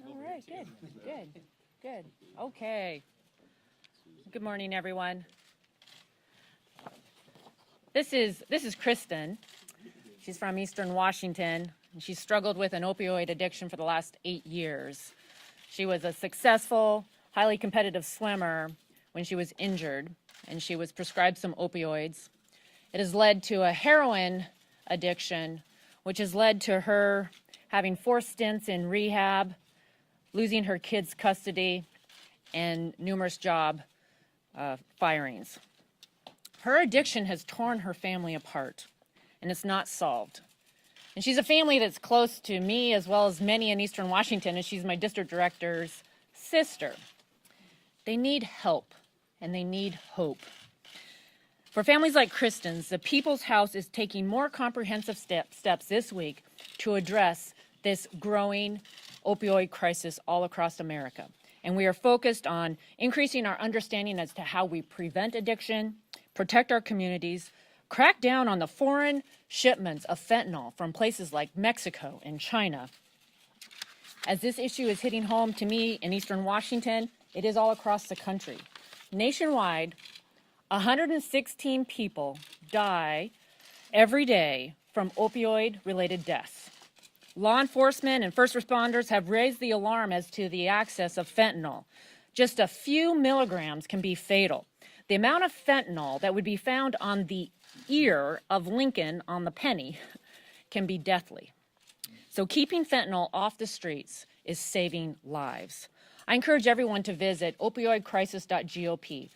All right, good. Okay. Good morning, everyone. This is Kristen. She's from Eastern Washington, and she's struggled with an opioid addiction for the last 8 years. She was a successful, highly competitive swimmer when she was injured, and she was prescribed some opioids. It has led to a heroin addiction, which has led to her having 4 stints in rehab, losing her kids' custody, and numerous job firings. Her addiction has torn her family apart, and it's not solved. And she's a family that's close to me as well as many in Eastern Washington, and she's my district director's sister. They need help, and they need hope. For families like Kristen's, the People's House is taking more comprehensive steps this week to address this growing opioid crisis all across America. And we are focused on increasing our understanding as to how we prevent addiction, protect our communities, crack down on the foreign shipments of fentanyl from places like Mexico and China. As this issue is hitting home to me in Eastern Washington, it is all across the country. Nationwide, 116 people die every day from opioid-related deaths. Law enforcement and first responders have raised the alarm as to the access of fentanyl. Just a few milligrams can be fatal. The amount of fentanyl that would be found on the ear of Lincoln on the penny can be deathly. So keeping fentanyl off the streets is saving lives. I encourage everyone to visit opioidcrisis.gop.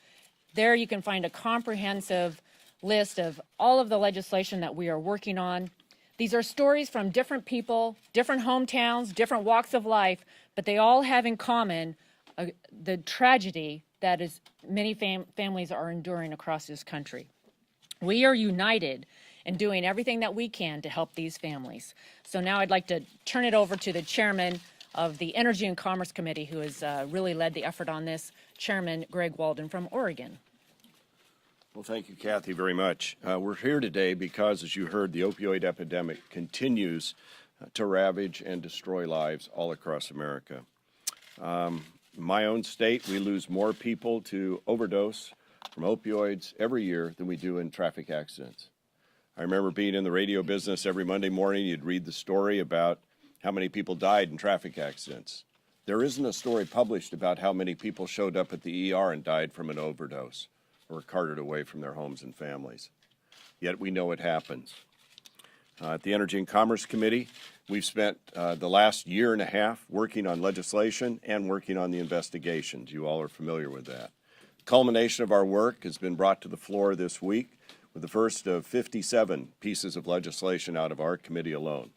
There you can find a comprehensive list of all of the legislation that we are working on. These are stories from different people, different hometowns, different walks of life, but they all have in common the tragedy that is many families are enduring across this country. We are united in doing everything that we can to help these families. So now I'd like to turn it over to the chairman of the Energy and Commerce Committee, who has really led the effort on this, Chairman Greg Walden from Oregon. Well, thank you, Kathy, very much. We're here today because, as you heard, the opioid epidemic continues to ravage and destroy lives all across America. In my own state, we lose more people to overdose from opioids every year than we do in traffic accidents. I remember being in the radio business every Monday morning. You'd read the story about how many people died in traffic accidents. There isn't a story published about how many people showed up at the ER and died from an overdose or were carted away from their homes and families. Yet we know it happens. At the Energy and Commerce Committee, we've spent the last year and a half working on legislation and working on the investigations. You all are familiar with that. The culmination of our work has been brought to the floor this week with the first of 57 pieces of legislation out of our committee alone,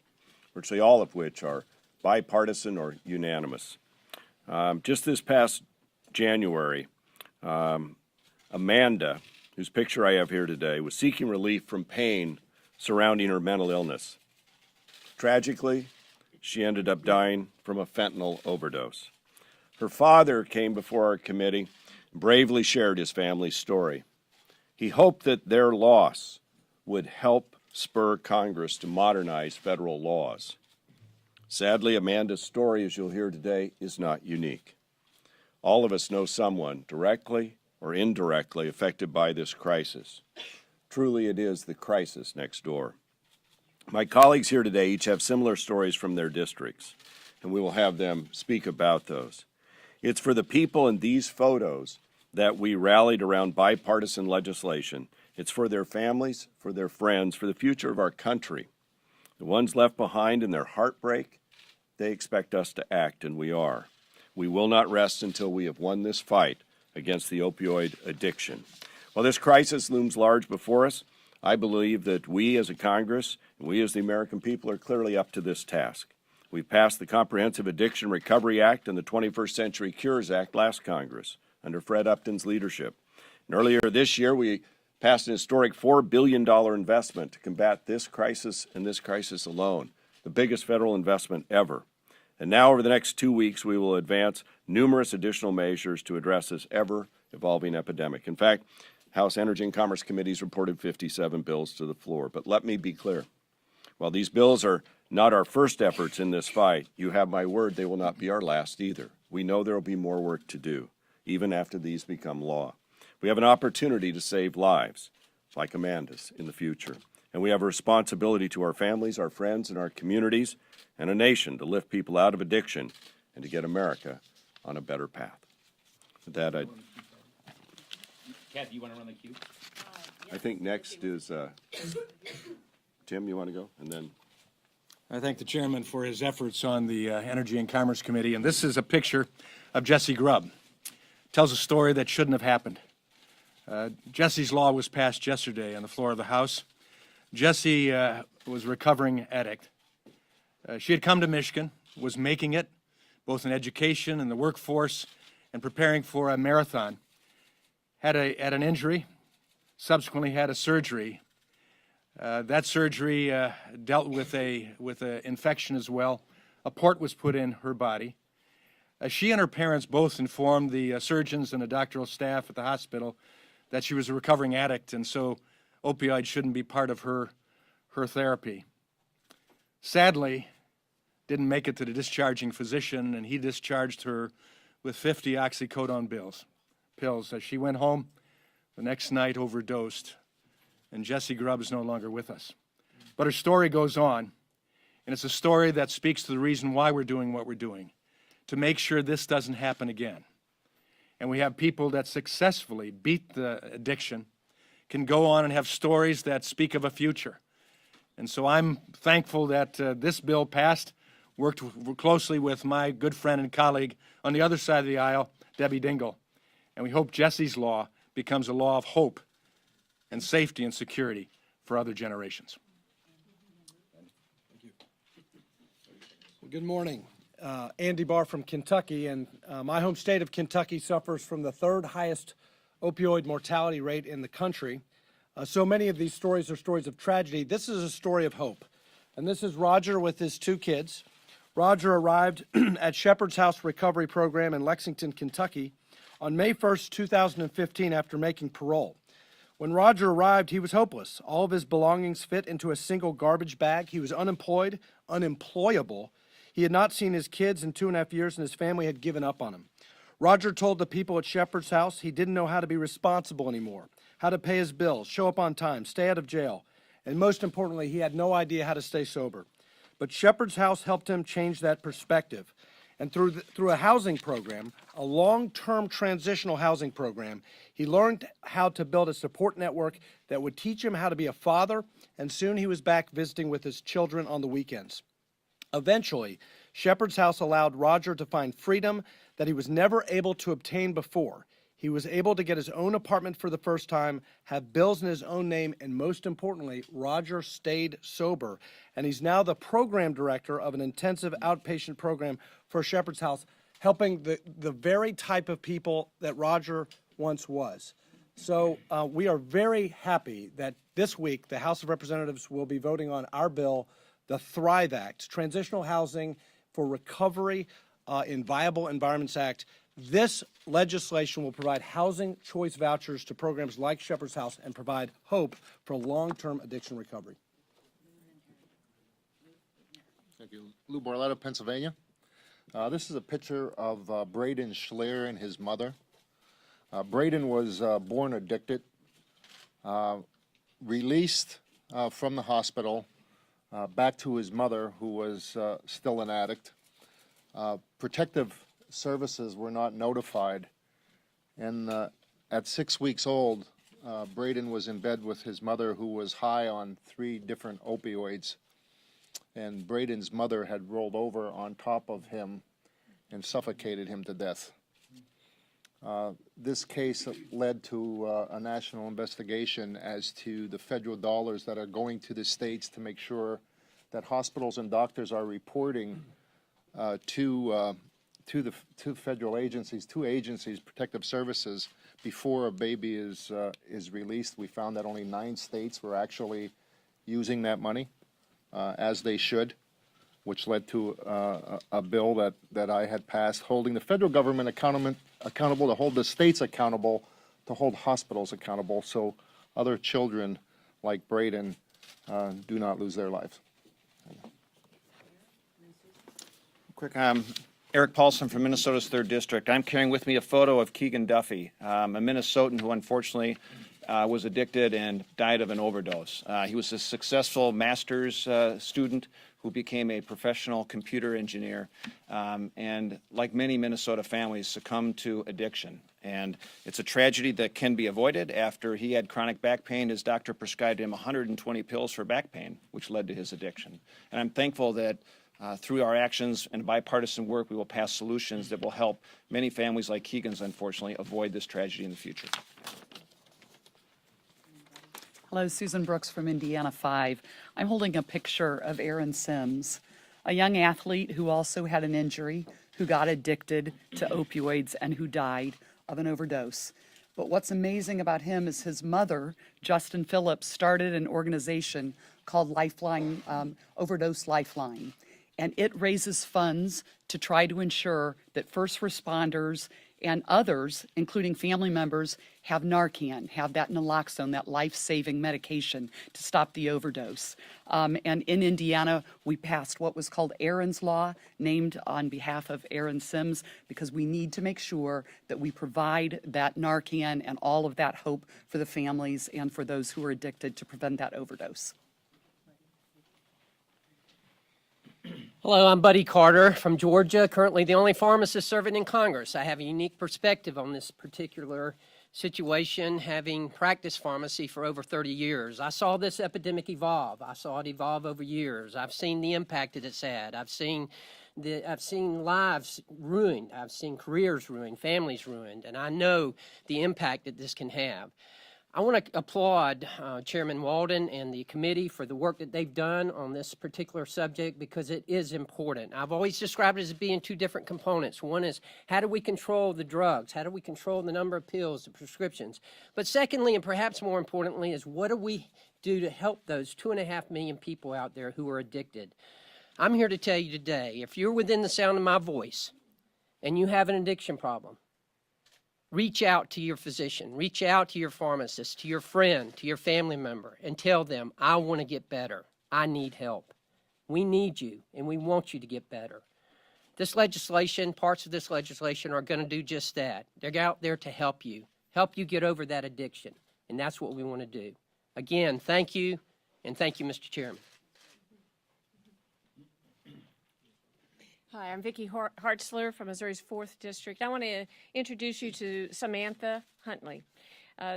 virtually all of which are bipartisan or unanimous. Just this past January, Amanda, whose picture I have here today, was seeking relief from pain surrounding her mental illness. Tragically, she ended up dying from a fentanyl overdose. Her father came before our committee and bravely shared his family's story. He hoped that their loss would help spur Congress to modernize federal laws. Sadly, Amanda's story, as you'll hear today, is not unique. All of us know someone directly or indirectly affected by this crisis. Truly, it is the crisis next door. My colleagues here today each have similar stories from their districts, and we will have them speak about those. It's for the people in these photos that we rallied around bipartisan legislation. It's for their families, for their friends, for the future of our country. The ones left behind in their heartbreak, they expect us to act, and we are. We will not rest until we have won this fight against the opioid addiction. While this crisis looms large before us, I believe that we as a Congress and we as the American people are clearly up to this task. We passed the Comprehensive Addiction Recovery Act and the 21st Century Cures Act last Congress under Fred Upton's leadership. And earlier this year, we passed an historic $4 billion investment to combat this crisis and this crisis alone, the biggest federal investment ever. And now, over the next 2 weeks, we will advance numerous additional measures to address this ever-evolving epidemic. In fact, House Energy and Commerce Committees reported 57 bills to the floor. But let me be clear. While these bills are not our first efforts in this fight, you have my word they will not be our last either. We know there will be more work to do, even after these become law. We have an opportunity to save lives, like Amanda's, in the future. And we have a responsibility to our families, our friends, and our communities, and a nation to lift people out of addiction and to get America on a better path. With that, Kat, do you want to run the cue? I think next is, Tim, you want to go? And then, I thank the chairman for his efforts on the Energy and Commerce Committee. And this is a picture of Jesse Grubb. Tells a story that shouldn't have happened. Jesse's law was passed yesterday on the floor of the House. Jesse was a recovering addict. She had come to Michigan, was making it, both in education and the workforce, and preparing for a marathon. Had an injury, subsequently had a surgery. That surgery dealt with a infection as well. A port was put in her body. She and her parents both informed the surgeons and the doctoral staff at the hospital that she was a recovering addict, and so opioids shouldn't be part of her therapy. Sadly, didn't make it to the discharging physician, and he discharged her with 50 oxycodone pills. As she went home, the next night overdosed, and Jesse Grubb is no longer with us. But her story goes on, and it's a story that speaks to the reason why we're doing what we're doing, to make sure this doesn't happen again. And we have people that successfully beat the addiction, can go on and have stories that speak of a future. And so I'm thankful that this bill passed, worked closely with my good friend and colleague on the other side of the aisle, Debbie Dingell. And we hope Jesse's law becomes a law of hope and safety and security for other generations. Well, good morning. Andy Barr from Kentucky, and my home state of Kentucky suffers from the third highest opioid mortality rate in the country. So many of these stories are stories of tragedy. This is a story of hope. And this is Roger with his two kids. Roger arrived at Shepherd's House Recovery Program in Lexington, Kentucky on May 1st, 2015 after making parole. When Roger arrived, he was hopeless. All of his belongings fit into a single garbage bag. He was unemployed, unemployable. He had not seen his kids in 2.5 years, and his family had given up on him. Roger told the people at Shepherd's House he didn't know how to be responsible anymore, how to pay his bills, show up on time, stay out of jail, and most importantly, he had no idea how to stay sober. But Shepherd's House helped him change that perspective. And through a housing program, a long-term transitional housing program, he learned how to build a support network that would teach him how to be a father, and soon he was back visiting with his children on the weekends. Eventually, Shepherd's House allowed Roger to find freedom that he was never able to obtain before. He was able to get his own apartment for the first time, have bills in his own name, and most importantly, Roger stayed sober. And he's now the program director of an intensive outpatient program for Shepherd's House, helping the very type of people that Roger once was. So we are very happy that this week the House of Representatives will be voting on our bill, the Thrive Act, Transitional Housing for Recovery in Viable Environments Act. This legislation will provide housing choice vouchers to programs like Shepherd's House and provide hope for long-term addiction recovery. Thank you. Lou Barletta, Pennsylvania. This is a picture of Braden Schleer and his mother. Braden was born addicted, released from the hospital, back to his mother, who was still an addict. Protective services were not notified, and at 6 weeks old, Braden was in bed with his mother, who was high on 3 different opioids, and Braden's mother had rolled over on top of him and suffocated him to death. This case led to a national investigation as to the federal dollars that are going to the states to make sure that hospitals and doctors are reporting to federal agencies, 2 agencies, protective services, before a baby is released. We found that only 9 states were actually using that money as they should, which led to a bill that I had passed, holding the federal government accountable, to hold the states accountable, to hold hospitals accountable, so other children like Braden do not lose their lives. Quick, Eric Paulson from Minnesota's 3rd District. I'm carrying with me a photo of Keegan Duffy, a Minnesotan who unfortunately was addicted and died of an overdose. He was a successful master's student who became a professional computer engineer, and like many Minnesota families, succumbed to addiction. And it's a tragedy that can be avoided. After he had chronic back pain, his doctor prescribed him 120 pills for back pain, which led to his addiction. And I'm thankful that through our actions and bipartisan work, we will pass solutions that will help many families like Keegan's, unfortunately, avoid this tragedy in the future. Hello, Susan Brooks from Indiana 5. I'm holding a picture of Aaron Sims, a young athlete who also had an injury, who got addicted to opioids and who died of an overdose. But what's amazing about him is his mother, Justin Phillips, started an organization called Lifeline, Overdose Lifeline. And it raises funds to try to ensure that first responders and others, including family members, have Narcan, have that naloxone, that life-saving medication to stop the overdose. And in Indiana, we passed what was called Aaron's Law, named on behalf of Aaron Sims, because we need to make sure that we provide that Narcan and all of that hope for the families and for those who are addicted to prevent that overdose. Hello, I'm Buddy Carter from Georgia, currently the only pharmacist serving in Congress. I have a unique perspective on this particular situation, having practiced pharmacy for over 30 years. I saw this epidemic evolve. I saw it evolve over years. I've seen the impact that it's had. I've seen lives ruined. I've seen careers ruined, families ruined, and I know the impact that this can have. I want to applaud Chairman Walden and the committee for the work that they've done on this particular subject, because it is important. I've always described it as being two different components. One is, how do we control the drugs? How do we control the number of pills, the prescriptions? But secondly, and perhaps more importantly, is what do we do to help those 2.5 million people out there who are addicted? I'm here to tell you today, if you're within the sound of my voice and you have an addiction problem, reach out to your physician, reach out to your pharmacist, to your friend, to your family member, and tell them, I want to get better. I need help. We need you, and we want you to get better. This legislation, parts of this legislation are going to do just that. They're out there to help you get over that addiction, and that's what we want to do. Again, thank you, and thank you, Mr. Chairman. Hi, I'm Vicki Hartzler from Missouri's 4th District. I want to introduce you to Samantha Huntley.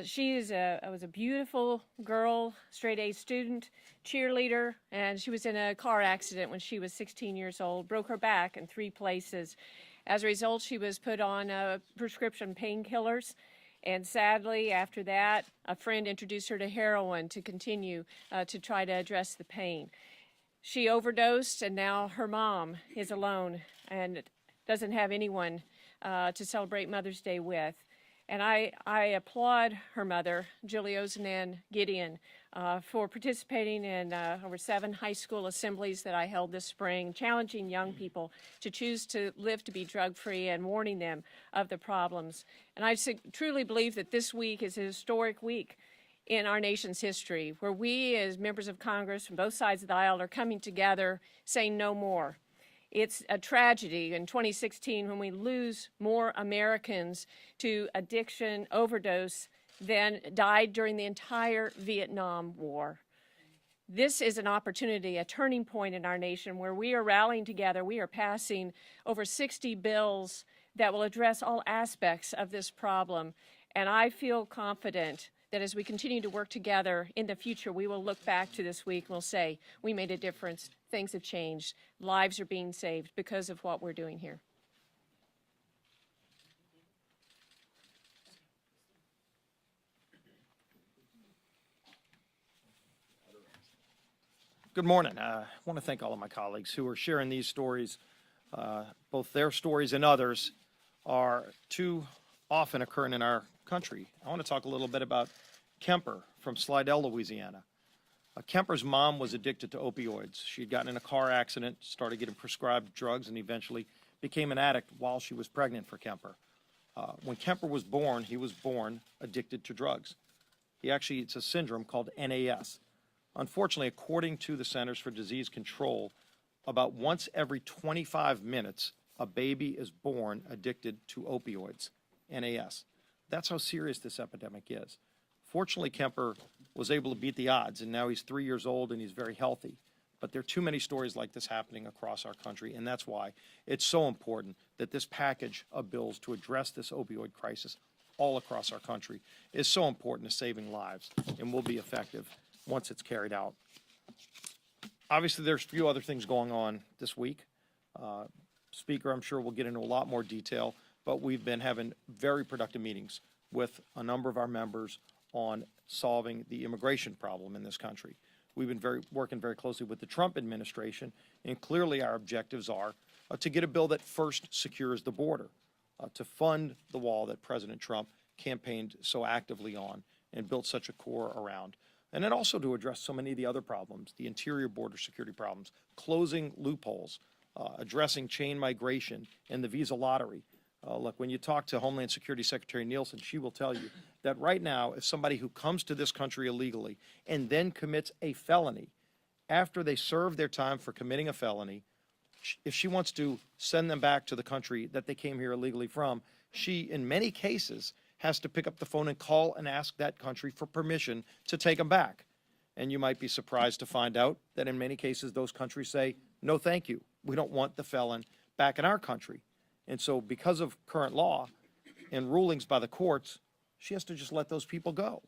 She was a beautiful girl, straight-A student, cheerleader, and she was in a car accident when she was 16 years old, broke her back in 3 places. As a result, she was put on prescription painkillers, and sadly, after that, a friend introduced her to heroin to continue to try to address the pain. She overdosed, and now her mom is alone and doesn't have anyone to celebrate Mother's Day with. And I applaud her mother, Julie Ozanan Gideon, for participating in over 7 high school assemblies that I held this spring, challenging young people to choose to live to be drug-free and warning them of the problems. And I truly believe that this week is a historic week in our nation's history, where we as members of Congress from both sides of the aisle are coming together saying no more. It's a tragedy in 2016 when we lose more Americans to addiction, overdose, than died during the entire Vietnam War. This is an opportunity, a turning point in our nation where we are rallying together. We are passing over 60 bills that will address all aspects of this problem. And I feel confident that as we continue to work together in the future, we will look back to this week and we'll say, we made a difference, things have changed, lives are being saved because of what we're doing here. Good morning. I want to thank all of my colleagues who are sharing these stories. Both their stories and others are too often occurring in our country. I want to talk a little bit about Kemper from Slidell, Louisiana. Kemper's mom was addicted to opioids. She had gotten in a car accident, started getting prescribed drugs, and eventually became an addict while she was pregnant for Kemper. When Kemper was born, he was born addicted to drugs. It's a syndrome called NAS. Unfortunately, according to the Centers for Disease Control, about once every 25 minutes, a baby is born addicted to opioids, NAS. That's how serious this epidemic is. Fortunately, Kemper was able to beat the odds, and now he's 3 years old and he's very healthy. But there are too many stories like this happening across our country, and that's why it's so important that this package of bills to address this opioid crisis all across our country is so important to saving lives and will be effective once it's carried out. Obviously, there's a few other things going on this week. Speaker, I'm sure we'll get into a lot more detail, but we've been having very productive meetings with a number of our members on solving the immigration problem in this country. We've been working very closely with the Trump administration, and clearly our objectives are to get a bill that first secures the border, to fund the wall that President Trump campaigned so actively on and built such a core around, and then also to address so many of the other problems, the interior border security problems, closing loopholes, addressing chain migration and the visa lottery. Look, when you talk to Homeland Security Secretary Nielsen, she will tell you that right now, if somebody who comes to this country illegally and then commits a felony, after they serve their time for committing a felony, if she wants to send them back to the country that they came here illegally from, she, in many cases, has to pick up the phone and call and ask that country for permission to take them back. And you might be surprised to find out that in many cases, those countries say, no, thank you. We don't want the felon back in our country. And so because of current law and rulings by the courts, she has to just let those people go.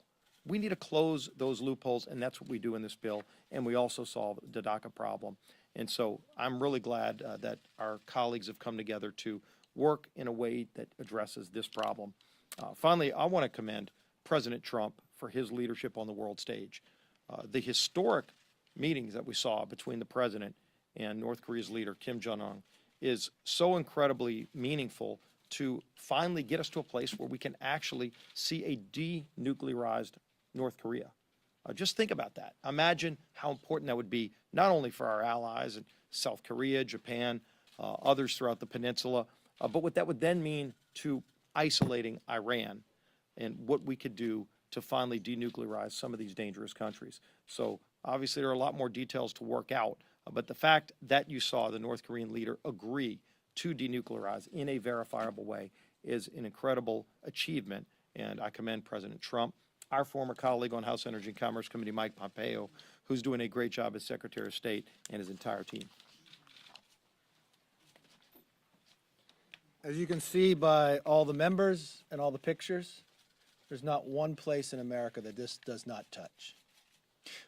We need to close those loopholes, and that's what we do in this bill. And we also solve the DACA problem. And so I'm really glad that our colleagues have come together to work in a way that addresses this problem. Finally, I want to commend President Trump for his leadership on the world stage. The historic meetings that we saw between the president and North Korea's leader, Kim Jong-un, is so incredibly meaningful to finally get us to a place where we can actually see a denuclearized North Korea. Just think about that. Imagine how important that would be, not only for our allies in South Korea, Japan, others throughout the peninsula, but what that would then mean to isolating Iran and what we could do to finally denuclearize some of these dangerous countries. So obviously there are a lot more details to work out, but the fact that you saw the North Korean leader agree to denuclearize in a verifiable way is an incredible achievement, and I commend President Trump, our former colleague on House Energy and Commerce Committee, Mike Pompeo, who's doing a great job as Secretary of State, and his entire team. As you can see by all the members and all the pictures, there's not one place in America that this does not touch.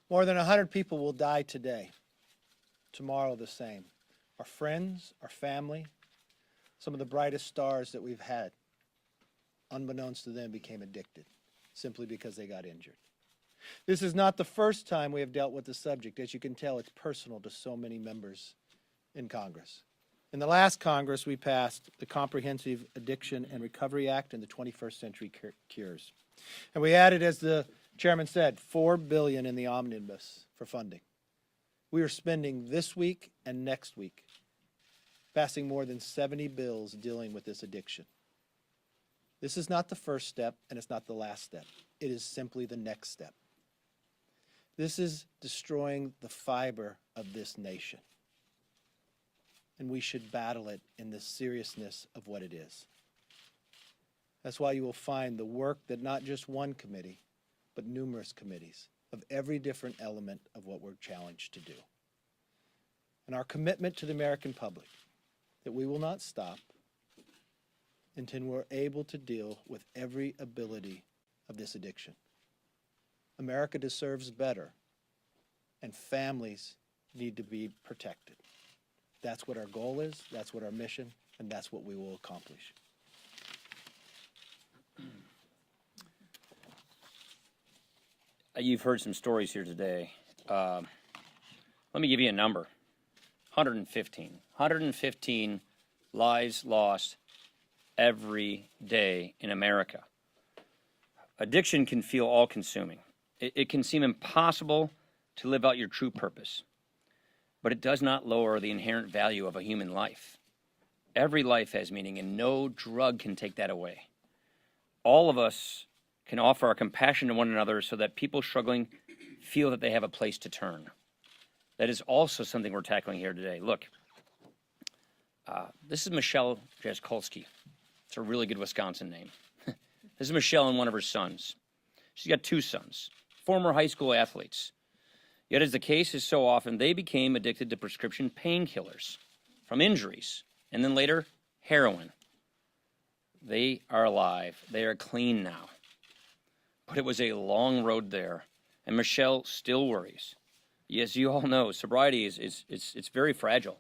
More than 100 people will die today. Tomorrow the same. Our friends, our family, some of the brightest stars that we've had, unbeknownst to them, became addicted simply because they got injured. This is not the first time we have dealt with the subject. As you can tell, it's personal to so many members in Congress. In the last Congress, we passed the Comprehensive Addiction and Recovery Act and the 21st Century Cures. And we added, as the chairman said, $4 billion in the omnibus for funding. We are spending this week and next week passing more than 70 bills dealing with this addiction. This is not the first step, and it's not the last step. It is simply the next step. This is destroying the fiber of this nation. And we should battle it in the seriousness of what it is. That's why you will find the work that not just one committee, but numerous committees of every different element of what we're challenged to do. And our commitment to the American public that we will not stop until we're able to deal with every ability of this addiction. America deserves better, and families need to be protected. That's what our goal is, that's what our mission, and that's what we will accomplish. You've heard some stories here today. Let me give you a number. 115 lives lost every day in America. Addiction can feel all-consuming. It can seem impossible to live out your true purpose, but it does not lower the inherent value of a human life. Every life has meaning, and no drug can take that away. All of us can offer our compassion to one another so that people struggling feel that they have a place to turn. that is also something we're tackling here today. Look, this is Michelle Jaskolski. It's a really good Wisconsin name. This is Michelle and one of her sons. She's got two sons, former high school athletes. Yet, as the case is so often, they became addicted to prescription painkillers from injuries, and then later, heroin. They are alive. They are clean now. But it was a long road there, and Michelle still worries. As you all know, sobriety it's very fragile.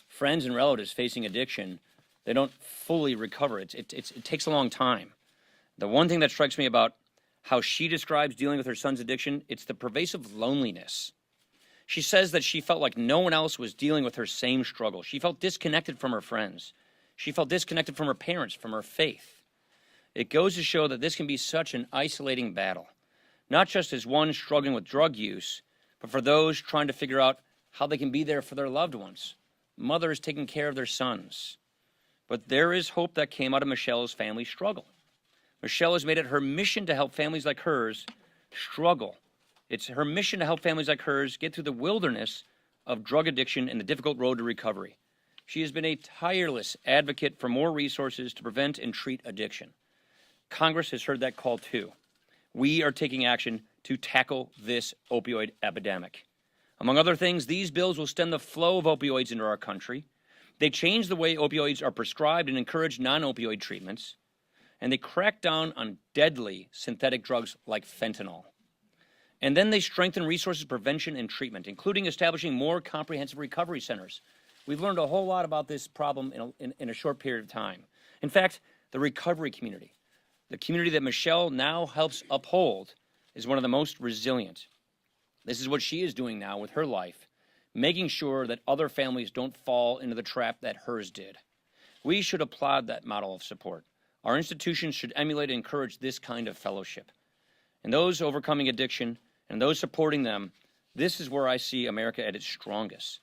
Friends and relatives facing addiction, they don't fully recover. It takes a long time. The one thing that strikes me about how she describes dealing with her son's addiction, it's the pervasive loneliness. She says that she felt like no one else was dealing with her same struggle. She felt disconnected from her friends. She felt disconnected from her parents, from her faith. It goes to show that this can be such an isolating battle, not just as one struggling with drug use, but for those trying to figure out how they can be there for their loved ones, mothers taking care of their sons. But there is hope that came out of Michelle's family struggle. Michelle has made it her mission to help families like hers struggle. It's her mission to help families like hers get through the wilderness of drug addiction and the difficult road to recovery. She has been a tireless advocate for more resources to prevent and treat addiction. Congress has heard that call too. We are taking action to tackle this opioid epidemic. Among other things, these bills will stem the flow of opioids into our country. They change the way opioids are prescribed and encourage non-opioid treatments. And they crack down on deadly synthetic drugs like fentanyl. And then they strengthen resources, prevention, and treatment, including establishing more comprehensive recovery centers. We've learned a whole lot about this problem in a short period of time. In fact, the recovery community, the community that Michelle now helps uphold, is one of the most resilient. This is what she is doing now with her life, making sure that other families don't fall into the trap that hers did. We should applaud that model of support. Our institutions should emulate and encourage this kind of fellowship. And those overcoming addiction and those supporting them, this is where I see America at its strongest.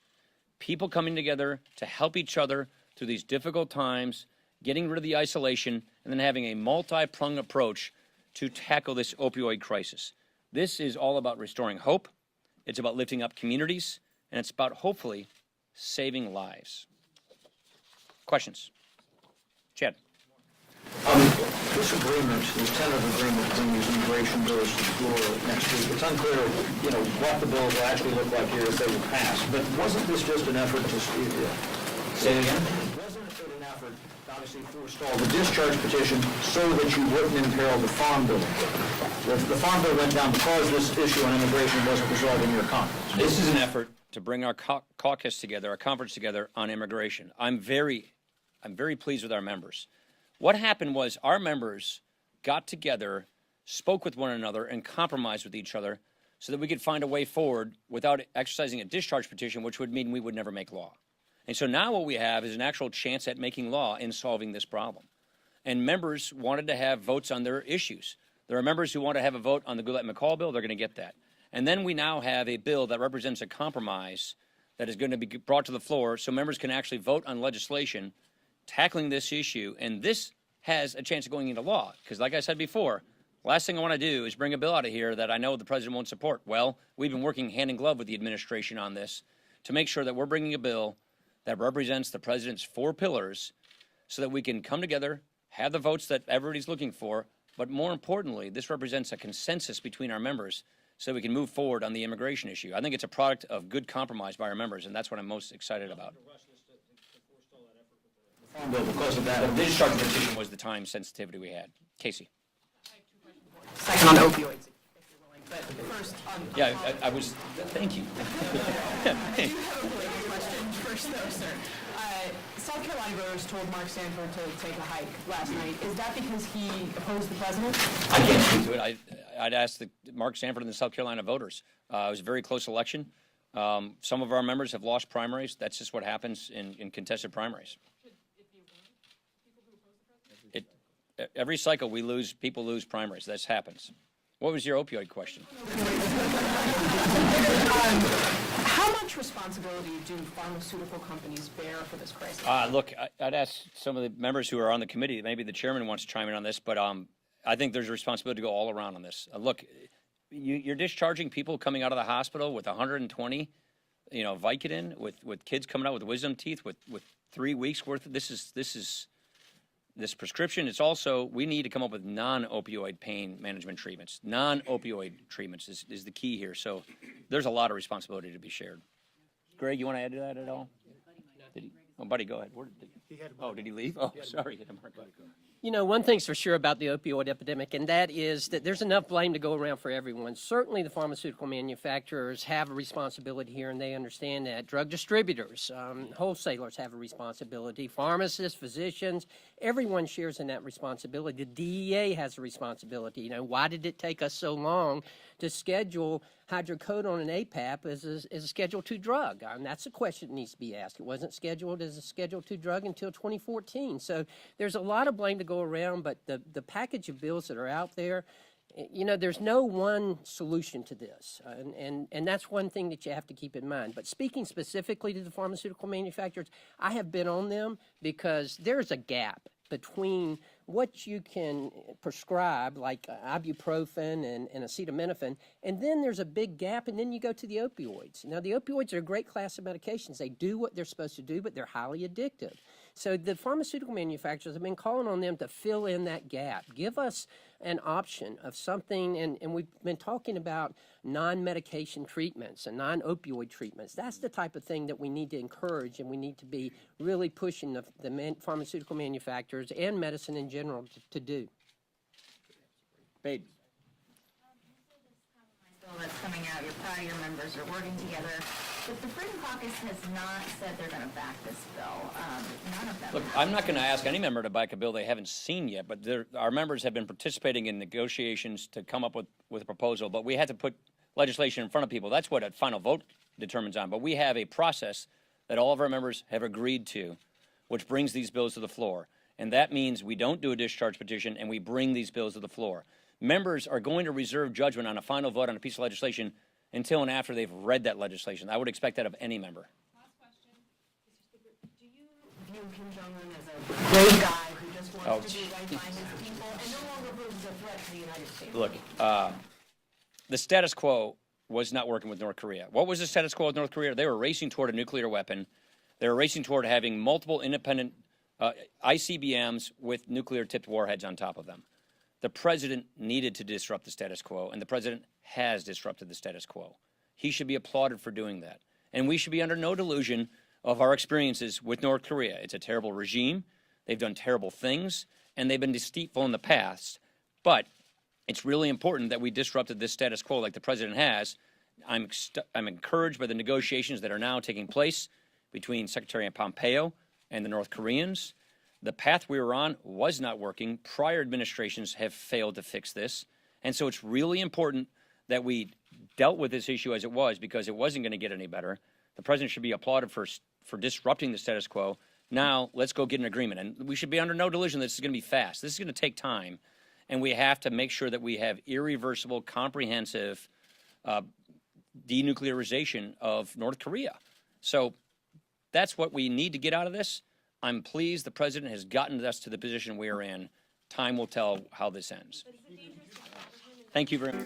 People coming together to help each other through these difficult times, getting rid of the isolation, and then having a multi-pronged approach to tackle this opioid crisis. This is all about restoring hope. It's about lifting up communities, and it's about, hopefully, saving lives. Questions? Chad. This agreement, this tentative agreement to bring these immigration bills to the floor next week, it's unclear, what the bills will actually look like here if they were passed. But wasn't this just an effort to Say it again? Wasn't it an effort, obviously, to forestall the discharge petition so that you wouldn't imperil the farm bill? The farm bill went down because this issue on immigration wasn't resolved in your conference. This is an effort to bring our caucus together, our conference together on immigration. I'm very pleased with our members. What happened was our members got together, spoke with one another, and compromised with each other so that we could find a way forward without exercising a discharge petition, which would mean we would never make law. And so now what we have is an actual chance at making law in solving this problem. And members wanted to have votes on their issues. There are members who want to have a vote on the Goulet-McCall bill. They're going to get that. And then we now have a bill that represents a compromise that is going to be brought to the floor so members can actually vote on legislation tackling this issue. And this has a chance of going into law. Because like I said before, last thing I want to do is bring a bill out of here that I know the president won't support. Well, we've been working hand in glove with the administration on this to make sure that we're bringing a bill that represents the president's 4 pillars so that we can come together, have the votes that everybody's looking for, but more importantly, this represents a consensus between our members so we can move forward on the immigration issue. I think it's a product of good compromise by our members, and that's what I'm most excited about. Because of that, The discharge petition was the time sensitivity we had. Casey. Second on opioids, if you're willing, but first on. Yeah, I was, thank you. I do have a related question first though, sir. South Carolina voters told Mark Sanford to take a hike last night. Is that because he opposed the president? I can't speak to it. I'd ask Mark Sanford and the South Carolina voters. It was a very close election. Some of our members have lost primaries. That's just what happens in contested primaries. Every cycle people lose primaries. That happens. What was your opioid question? How much responsibility do pharmaceutical companies bear for this crisis? Look, I'd ask some of the members who are on the committee, maybe the chairman wants to chime in on this, but I think there's a responsibility to go all around on this. Look, you're discharging people coming out of the hospital with 120 Vicodin with kids coming out with wisdom teeth with 3 weeks worth of this prescription. It's also, we need to come up with non-opioid pain management treatments. Non-opioid treatments is the key here. So there's a lot of responsibility to be shared. Greg, you want to add to that at all? Did he? Oh, Buddy, go ahead. Did he leave? Oh, sorry. You know, one thing's for sure about the opioid epidemic, and that is that there's enough blame to go around for everyone. Certainly the pharmaceutical manufacturers have a responsibility here, and they understand that. Drug distributors, wholesalers have a responsibility. Pharmacists, physicians, everyone shares in that responsibility. The DEA has a responsibility. You know, why did it take us so long to schedule hydrocodone and APAP as a Schedule II drug? And that's a question that needs to be asked. It wasn't scheduled as a Schedule II drug until 2014. So there's a lot of blame to go around, but the package of bills that are out there, you know, there's no one solution to this. And that's one thing that you have to keep in mind. But speaking specifically to the pharmaceutical manufacturers, I have been on them because there's a gap between what you can prescribe, like ibuprofen and acetaminophen, and then there's a big gap, and then you go to the opioids. Now, the opioids are a great class of medications. They do what they're supposed to do, but they're highly addictive. So the pharmaceutical manufacturers have been calling on them to fill in that gap. Give us an option of something, and we've been talking about non-medication treatments and non-opioid treatments. That's the type of thing that we need to encourage, and we need to be really pushing the pharmaceutical manufacturers and medicine in general to do. Babe. That's coming out. You're proud of your members. You're working together. But the Freedom Caucus has not said they're going to back this bill. None of them. Look, I'm not going to ask any member to back a bill they haven't seen yet, but our members have been participating in negotiations to come up with a proposal, but we had to put legislation in front of people. That's what a final vote determines on. But we have a process that all of our members have agreed to, which brings these bills to the floor. And that means we don't do a discharge petition and we bring these bills to the floor. Members are going to reserve judgment on a final vote on a piece of legislation until and after they've read that legislation. I would expect that of any member. Last question. Do you view Kim Jong-un as a brave guy who just wants to do right by his people and no longer poses a threat to the United States? Look, the status quo was not working with North Korea. What was the status quo with North Korea? They were racing toward a nuclear weapon. They were racing toward having multiple independent ICBMs with nuclear-tipped warheads on top of them. The president needed to disrupt the status quo, and the president has disrupted the status quo. He should be applauded for doing that. And we should be under no delusion of our experiences with North Korea. It's a terrible regime. They've done terrible things, and they've been deceitful in the past. But it's really important that we disrupted this status quo like the president has. I'm encouraged by the negotiations that are now taking place between Secretary Pompeo and the North Koreans. The path we were on was not working. Prior administrations have failed to fix this. And so it's really important that we dealt with this issue as it was, because it wasn't going to get any better. The president should be applauded for disrupting the status quo. Now, let's go get an agreement. And we should be under no delusion that this is going to be fast. This is going to take time. And we have to make sure that we have irreversible, comprehensive denuclearization of North Korea. So that's what we need to get out of this. I'm pleased the president has gotten us to the position we are in. Time will tell how this ends. Thank you very much.